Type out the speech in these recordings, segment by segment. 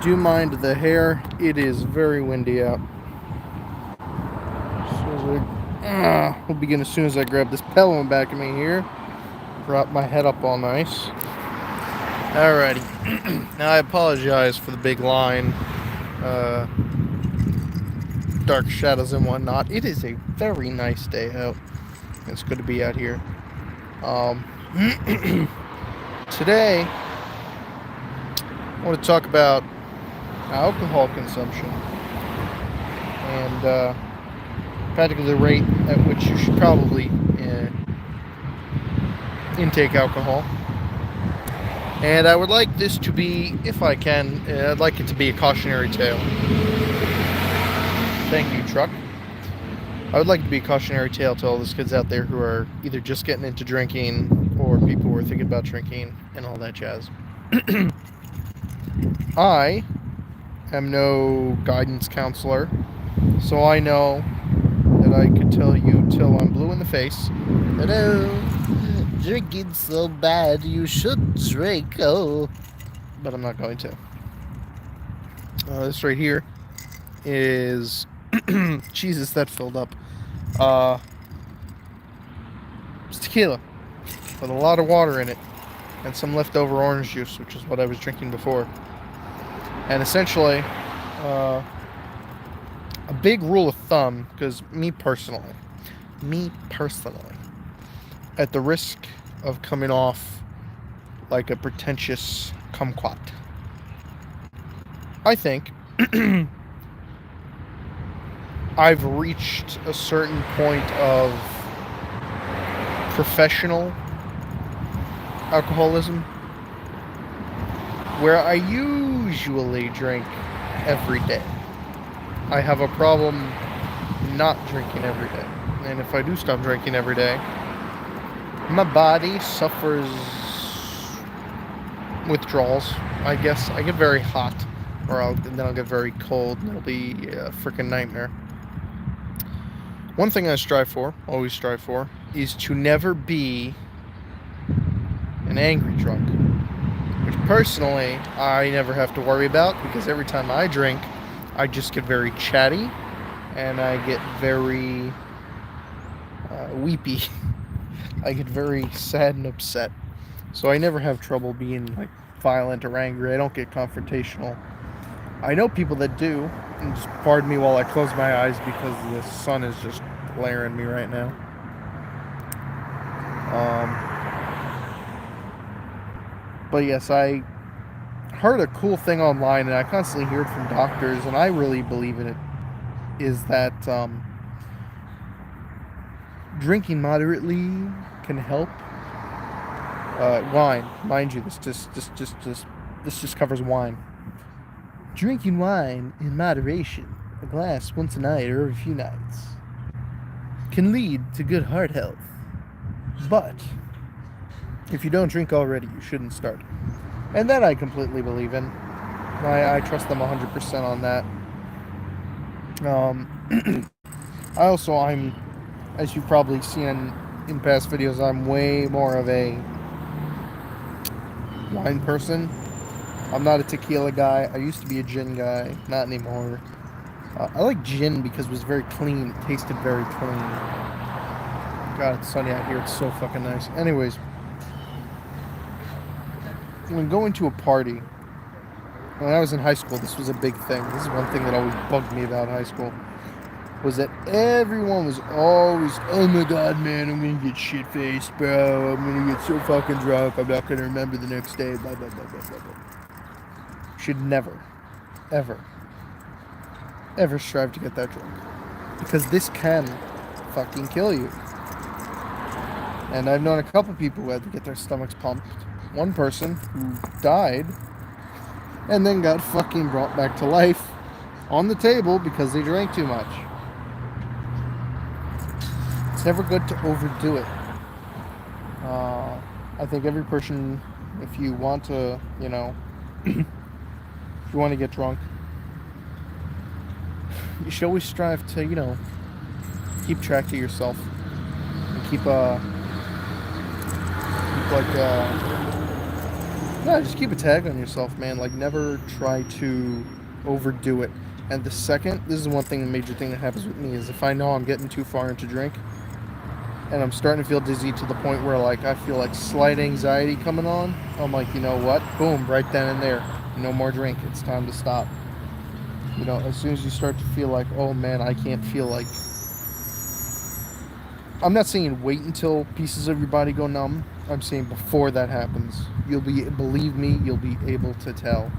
do mind the hair. It is very windy out. We'll begin as soon as I grab this pillow in back of me here. Prop my head up all nice. Alrighty. Now I apologize for the big line. Dark shadows and whatnot. It is a very nice day out. It's good to be out here. Today, I want to talk about alcohol consumption and practically the rate at which you should probably intake alcohol. And I would like this to be, if I can, I'd like it to be a cautionary tale. Thank you, truck. I would like to be a cautionary tale to all those kids out there who are either just getting into drinking or people who are thinking about drinking and all that jazz. I am no guidance counselor, so I know that I could tell you till I'm blue in the face that, oh, drinking's so bad, you should drink, oh. But I'm not going to. This right here is... Jesus, that filled up. It's tequila with a lot of water in it and some leftover orange juice, which is what I was drinking before. And essentially, a big rule of thumb, because me personally, at the risk of coming off like a pretentious kumquat, I think I've reached a certain point of professional alcoholism where I usually drink every day. I have a problem not drinking every day. And if I do stop drinking every day, my body suffers withdrawals. I guess I get very hot, then I'll get very cold, and it'll be a freaking nightmare. One thing I always strive for, is to never be an angry drunk. Which personally, I never have to worry about, because every time I drink, I just get very chatty, and I get very weepy. I get very sad and upset. So I never have trouble being like violent or angry. I don't get confrontational. I know people that do, and just pardon me while I close my eyes because the sun is just glaring me right now. But yes, I heard a cool thing online, and I constantly hear it from doctors, and I really believe in it, is that drinking moderately can help. Wine, mind you, this just covers wine. Drinking wine in moderation, a glass once a night or every few nights, can lead to good heart health. But if you don't drink already, you shouldn't start. And that I completely believe in. I trust them 100% on that. I'm, as you've probably seen in past videos, I'm way more of a wine person. I'm not a tequila guy. I used to be a gin guy, not anymore. I like gin because it was very clean. It tasted very clean. God, it's sunny out here. It's so fucking nice. Anyways, when going to a party, when I was in high school, this was a big thing. This is one thing that always bugged me about high school, was that everyone was always, oh my god, man, I'm gonna get shit-faced, bro. I'm gonna get so fucking drunk, I'm not gonna remember the next day, blah, blah, blah, blah, blah, blah. Should never, ever strive to get that drunk. Because this can fucking kill you. And I've known a couple people who had to get their stomachs pumped. One person who died and then got fucking brought back to life on the table because they drank too much. It's never good to overdo it. I think every person, if you want to, if you want to get drunk, you should always strive to, keep track of yourself and keep Yeah, just keep a tag on yourself, man. Like, never try to overdo it. And the second, this is one thing, the major thing that happens with me is if I know I'm getting too far into drink and I'm starting to feel dizzy to the point where, like, I feel like slight anxiety coming on, I'm like, you know what? Boom, right then and there. No more drink. It's time to stop. You know, as soon as you start to feel like, oh man, I can't feel like. I'm not saying wait until pieces of your body go numb. I'm saying before that happens, believe me, you'll be able to tell.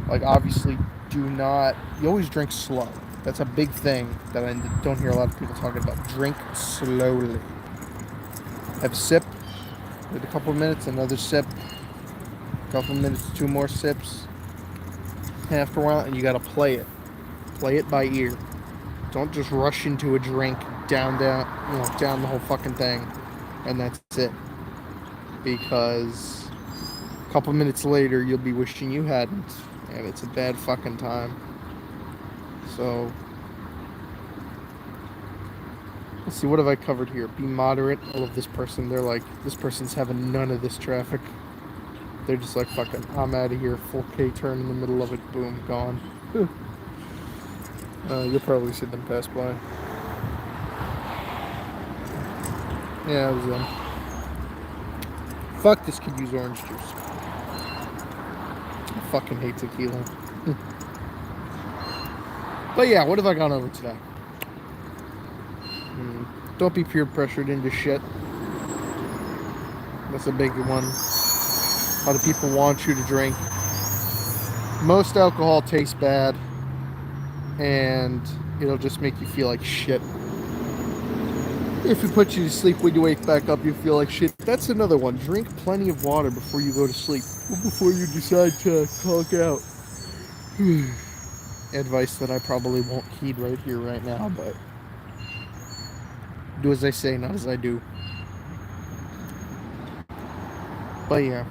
Like, obviously, you always drink slow. That's a big thing that I don't hear a lot of people talking about. Drink slowly. Have a sip, wait a couple of minutes, another sip, a couple of minutes, two more sips. After a while, and you gotta play it. Play it by ear. Don't just rush into a drink, down the whole fucking thing, and that's it. Because a couple minutes later, you'll be wishing you hadn't, and it's a bad fucking time. So, let's see, what have I covered here? Be moderate. I love this person. They're like, this person's having none of this traffic. They're just like, fucking, I'm out of here. 4K turn in the middle of it. Boom, gone. You'll probably see them pass by. Yeah, it was them. Fuck, this could use orange juice. I fucking hate tequila. But yeah, what have I gone over today? Don't be peer pressured into shit. That's a big one. How do people want you to drink? Most alcohol tastes bad, and it'll just make you feel like shit. If it puts you to sleep, when you wake back up, you feel like shit. That's another one. Drink plenty of water before you go to sleep, or before you decide to conk out. Advice that I probably won't heed right here, right now, but do as I say, not as I do. But yeah,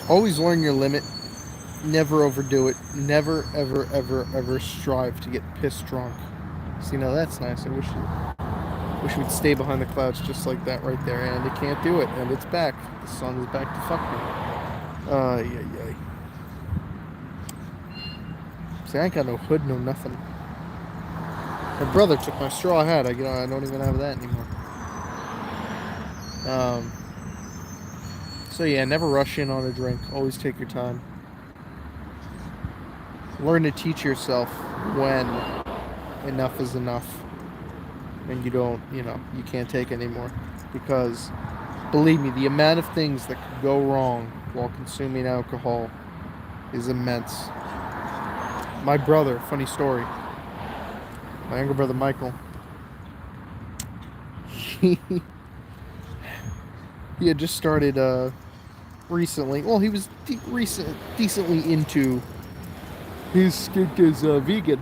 always learn your limit. Never overdo it. Never, ever, ever, ever strive to get pissed drunk. See, now that's nice. I wish we'd stay behind the clouds just like that right there. And it can't do it. And it's back. The sun is back to fuck me. Yeah. See, I ain't got no hood, no nothing. My brother took my straw hat. I don't even have that anymore. So yeah, never rush in on a drink. Always take your time. Learn to teach yourself when enough is enough. And you can't take anymore. Because, believe me, the amount of things that could go wrong while consuming alcohol is immense. My brother, funny story, my younger brother Michael, he had just started recently, well, he was decently into his stint as a vegan.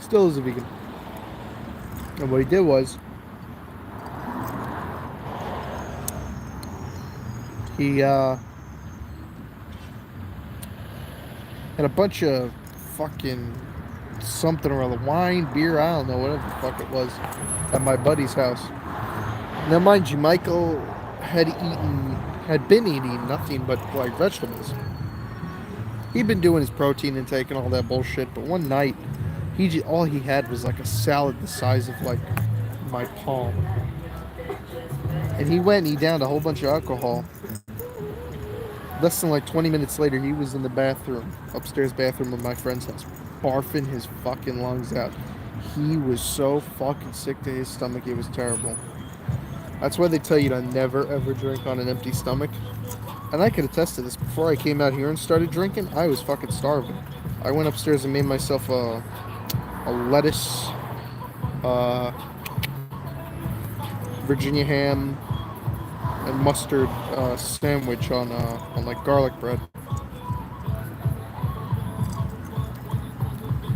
Still is a vegan. And what he did was, he had a bunch of fucking something or other, wine, beer, I don't know, whatever the fuck it was, at my buddy's house. Now, mind you, Michael had been eating nothing but like vegetables. He'd been doing his protein intake and all that bullshit, but one night, all he had was like a salad the size of like my palm. And he went and he downed a whole bunch of alcohol. Less than like 20 minutes later, he was in the upstairs bathroom of my friend's house, barfing his fucking lungs out. He was so fucking sick to his stomach, it was terrible. That's why they tell you to never ever drink on an empty stomach. And I could attest to this. Before I came out here and started drinking, I was fucking starving. I went upstairs and made myself a lettuce, Virginia ham, and mustard sandwich on like garlic bread.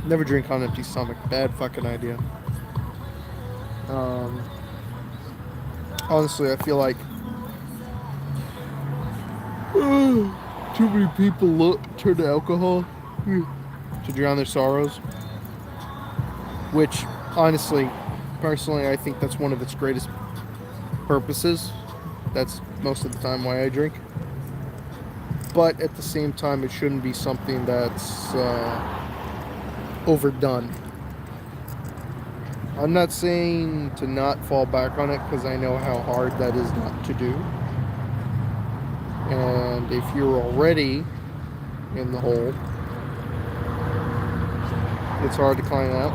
Never drink on an empty stomach. Bad fucking idea. Honestly, I feel like too many people turn to alcohol to drown their sorrows. Which, honestly, personally, I think that's one of its greatest purposes. That's most of the time why I drink. But at the same time, it shouldn't be something that's overdone. I'm not saying to not fall back on it because I know how hard that is not to do. And if you're already in the hole, it's hard to climb out.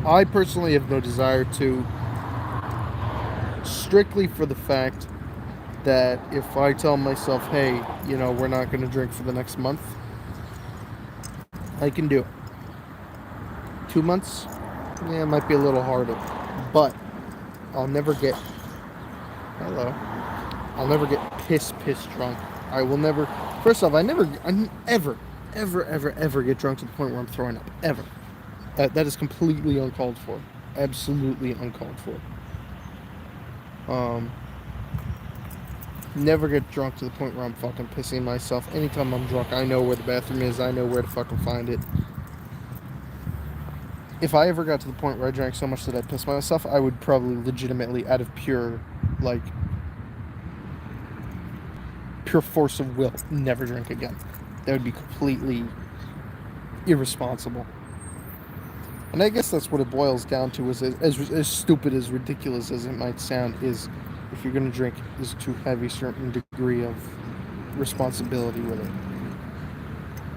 I personally have no desire to, strictly for the fact that if I tell myself, hey, we're not going to drink for the next month, I can do it. 2 months, yeah, it might be a little harder, but I'll never get, I'll never get piss drunk. I will never, first off, I ever get drunk to the point where I'm throwing up, ever. That is completely uncalled for. Absolutely uncalled for. Never get drunk to the point where I'm fucking pissing myself. Anytime I'm drunk, I know where the bathroom is. I know where to fucking find it. If I ever got to the point where I drank so much that I pissed myself, I would probably legitimately, out of pure force of will, never drink again. That would be completely irresponsible. And I guess that's what it boils down to, is as stupid, as ridiculous as it might sound, is if you're going to drink, is to have a certain degree of responsibility with it.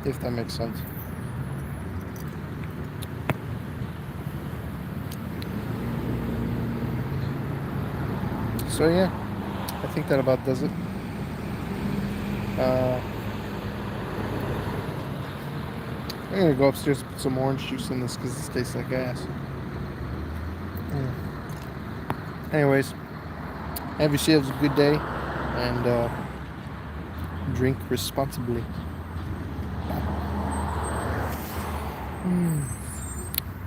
If that makes sense. So yeah, I think that about does it. I'm gonna go upstairs and put some orange juice in this because this tastes like ass. Anyways, have yourselves a good day and drink responsibly. Bye.